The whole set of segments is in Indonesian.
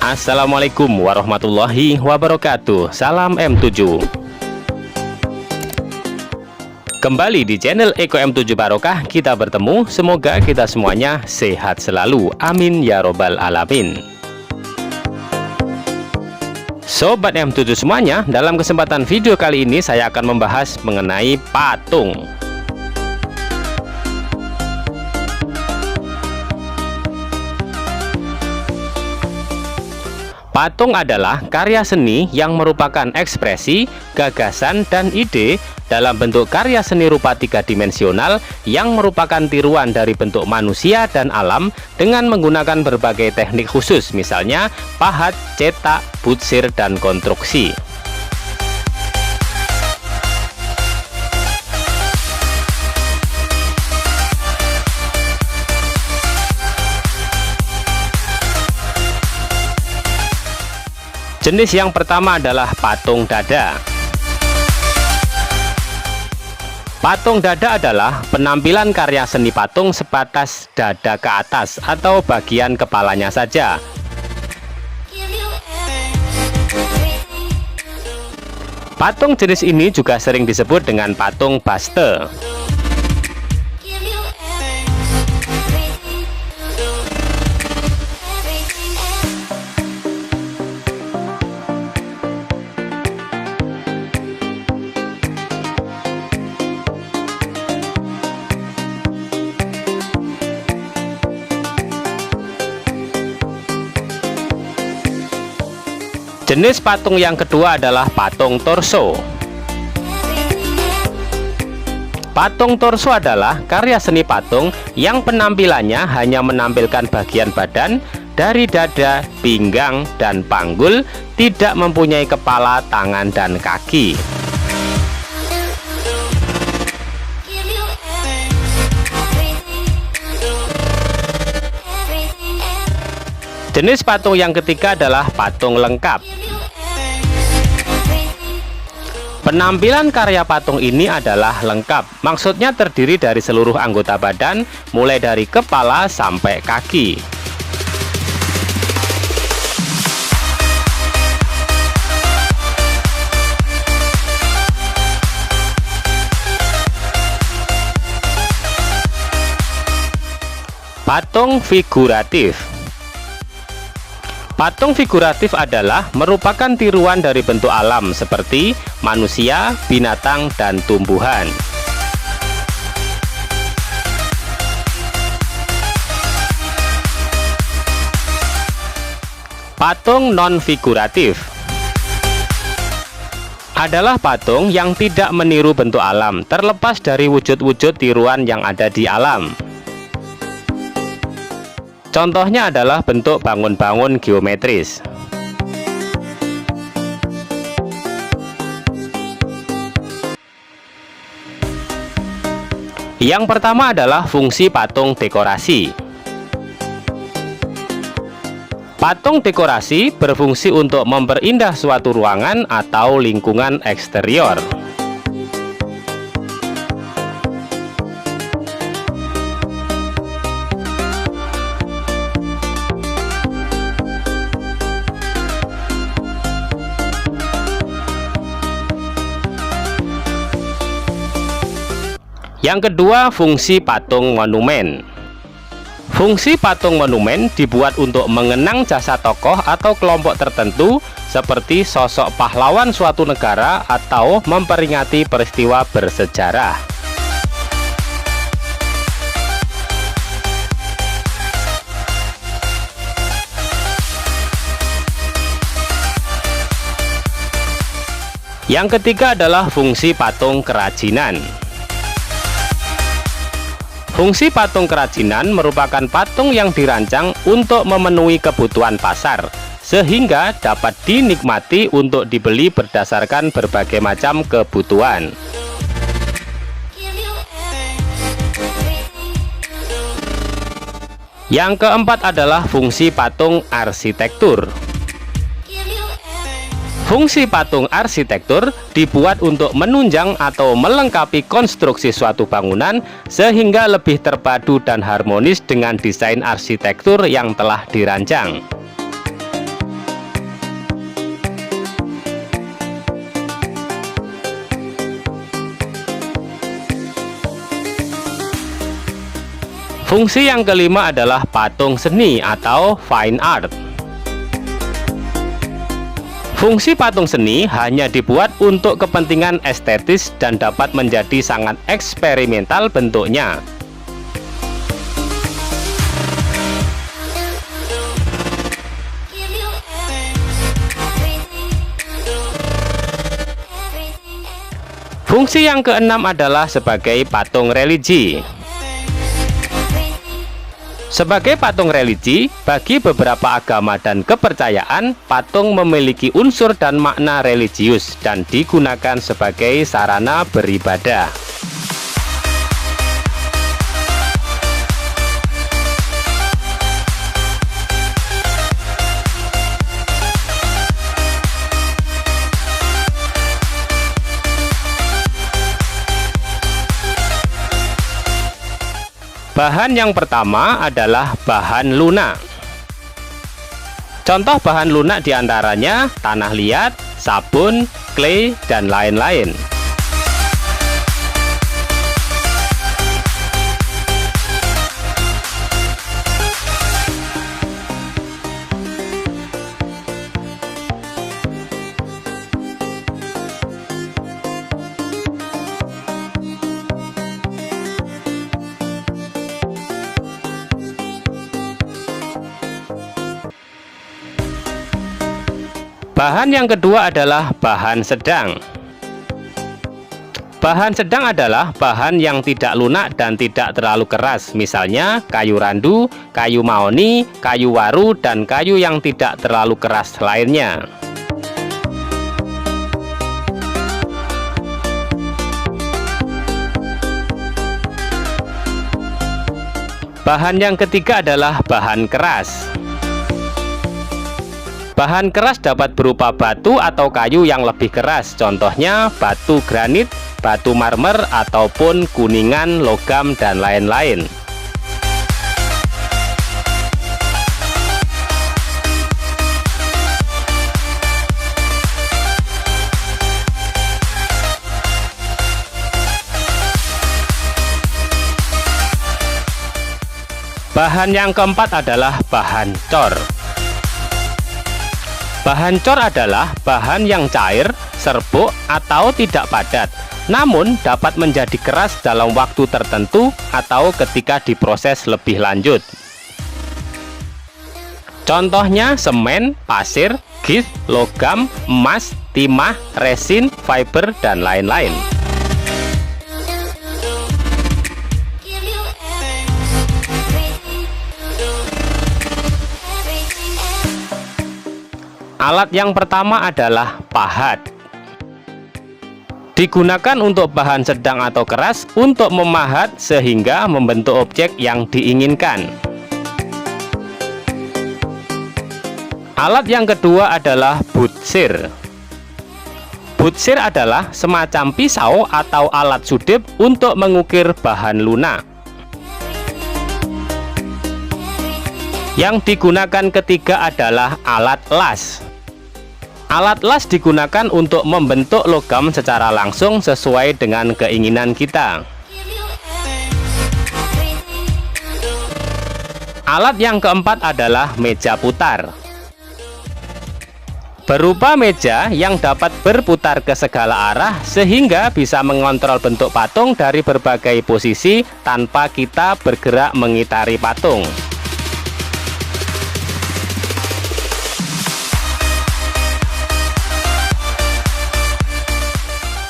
Assalamualaikum warahmatullahi wabarakatuh. Salam M7. Kembali di channel Eko M7 Barokah kita bertemu. Semoga kita semuanya sehat selalu. Amin ya robbal alamin. Sobat M7 semuanya, dalam kesempatan video kali ini saya akan membahas mengenai patung. Patung adalah karya seni yang merupakan ekspresi, gagasan, dan ide dalam bentuk karya seni rupa tiga dimensional yang merupakan tiruan dari bentuk manusia dan alam dengan menggunakan berbagai teknik khusus, misalnya pahat, cetak, butsir, dan konstruksi. Jenis yang pertama adalah patung dada. Patung dada adalah penampilan karya seni patung sebatas dada ke atas atau bagian kepalanya saja. Patung jenis ini juga sering disebut dengan patung baste. Jenis patung yang kedua adalah patung torso. Patung torso adalah karya seni patung yang penampilannya hanya menampilkan bagian badan dari dada, pinggang, dan panggul, tidak mempunyai kepala, tangan, dan kaki. Jenis patung yang ketiga adalah patung lengkap. Penampilan karya patung ini adalah lengkap, maksudnya terdiri dari seluruh anggota badan, mulai dari kepala sampai kaki. Patung figuratif. Patung figuratif adalah merupakan tiruan dari bentuk alam seperti manusia, binatang, dan tumbuhan. Patung non-figuratif adalah patung yang tidak meniru bentuk alam, terlepas dari wujud-wujud tiruan yang ada di alam. Contohnya adalah bentuk bangun-bangun geometris. Yang pertama adalah fungsi patung dekorasi. Patung dekorasi berfungsi untuk memperindah suatu ruangan atau lingkungan eksterior. Yang kedua, fungsi patung monumen. Fungsi patung monumen dibuat untuk mengenang jasa tokoh atau kelompok tertentu seperti sosok pahlawan suatu negara atau memperingati peristiwa bersejarah. Yang ketiga adalah fungsi patung kerajinan. Fungsi patung kerajinan merupakan patung yang dirancang untuk memenuhi kebutuhan pasar, sehingga dapat dinikmati untuk dibeli berdasarkan berbagai macam kebutuhan. Yang keempat adalah fungsi patung arsitektur. Fungsi patung arsitektur dibuat untuk menunjang atau melengkapi konstruksi suatu bangunan sehingga lebih terpadu dan harmonis dengan desain arsitektur yang telah dirancang. Fungsi yang kelima adalah patung seni atau fine art. Fungsi patung seni hanya dibuat untuk kepentingan estetis dan dapat menjadi sangat eksperimental bentuknya. Fungsi yang keenam adalah sebagai patung religi. Sebagai patung religi, bagi beberapa agama dan kepercayaan, patung memiliki unsur dan makna religius dan digunakan sebagai sarana beribadah. Bahan yang pertama adalah bahan lunak. Contoh bahan lunak diantaranya tanah liat, sabun, clay, dan lain-lain. Bahan yang kedua adalah bahan sedang. Bahan sedang adalah bahan yang tidak lunak dan tidak terlalu keras, misalnya kayu randu, kayu mahoni, kayu waru, dan kayu yang tidak terlalu keras lainnya. Bahan yang ketiga adalah bahan keras. Bahan keras dapat berupa batu atau kayu yang lebih keras, contohnya batu granit, batu marmer, ataupun kuningan, logam, dan lain-lain. Bahan yang keempat adalah bahan cor. Bahan cor adalah bahan yang cair, serbuk, atau tidak padat, namun dapat menjadi keras dalam waktu tertentu atau ketika diproses lebih lanjut. Contohnya semen, pasir, gif, logam, emas, timah, resin, fiber, dan lain-lain. Alat yang pertama adalah pahat. Digunakan untuk bahan sedang atau keras untuk memahat sehingga membentuk objek yang diinginkan. Alat yang kedua adalah butsir. Butsir adalah semacam pisau atau alat sudip untuk mengukir bahan lunak. Yang digunakan ketiga adalah alat las. Alat las digunakan untuk membentuk logam secara langsung sesuai dengan keinginan kita. Alat yang keempat adalah meja putar. Berupa meja yang dapat berputar ke segala arah sehingga bisa mengontrol bentuk patung dari berbagai posisi tanpa kita bergerak mengitari patung.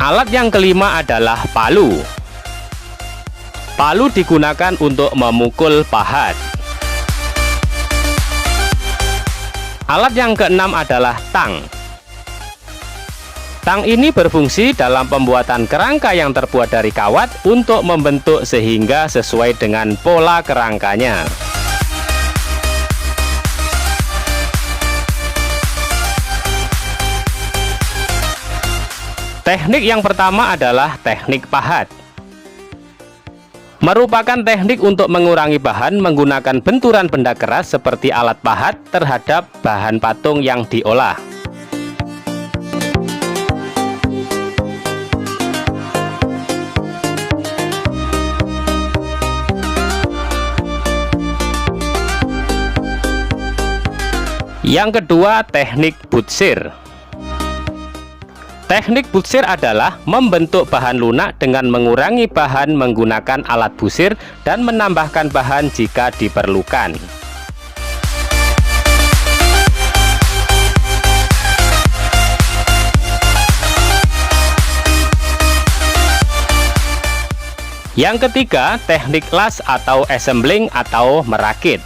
Alat yang kelima adalah palu. Palu digunakan untuk memukul pahat. Alat yang keenam adalah tang. Tang ini berfungsi dalam pembuatan kerangka yang terbuat dari kawat untuk membentuk sehingga sesuai dengan pola kerangkanya. Teknik yang pertama adalah teknik pahat. Merupakan teknik untuk mengurangi bahan menggunakan benturan benda keras seperti alat pahat terhadap bahan patung yang diolah. Yang kedua, teknik butsir. Teknik butsir adalah membentuk bahan lunak dengan mengurangi bahan menggunakan alat busir dan menambahkan bahan jika diperlukan. Yang ketiga, teknik las atau assembling atau merakit,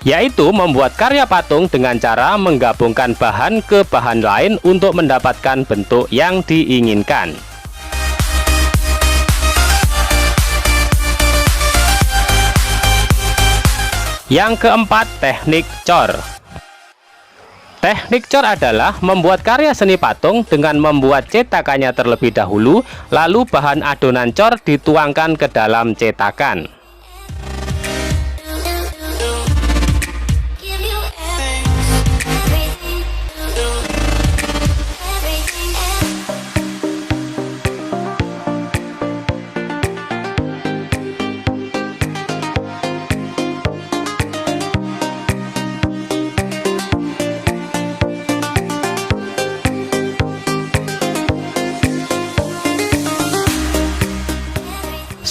yaitu membuat karya patung dengan cara menggabungkan bahan ke bahan lain untuk mendapatkan bentuk yang diinginkan. Yang keempat, teknik cor. Teknik cor adalah membuat karya seni patung dengan membuat cetakannya terlebih dahulu, lalu bahan adonan cor dituangkan ke dalam cetakan.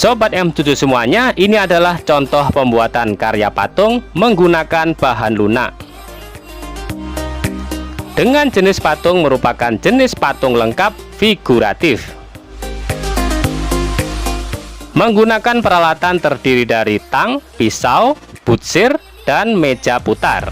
Sobat M7 semuanya, ini adalah contoh pembuatan karya patung menggunakan bahan lunak. Dengan jenis patung merupakan jenis patung lengkap figuratif. Menggunakan peralatan terdiri dari tang, pisau, butsir, dan meja putar.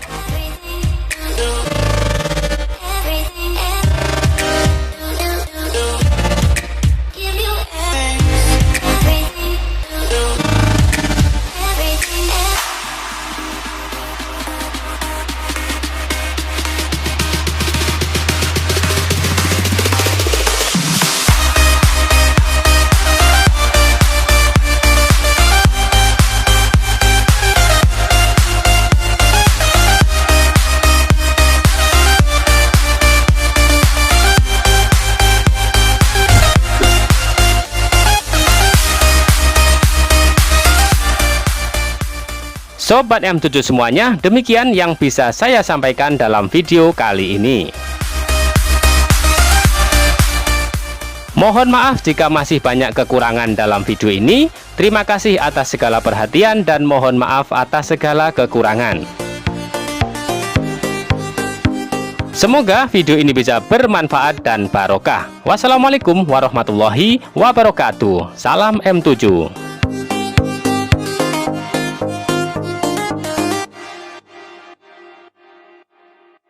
Sobat M7 semuanya, demikian yang bisa saya sampaikan dalam video kali ini. Mohon maaf jika masih banyak kekurangan dalam video ini. Terima kasih atas segala perhatian dan mohon maaf atas segala kekurangan. Semoga video ini bisa bermanfaat dan barokah. Wassalamualaikum warahmatullahi wabarakatuh. Salam M7.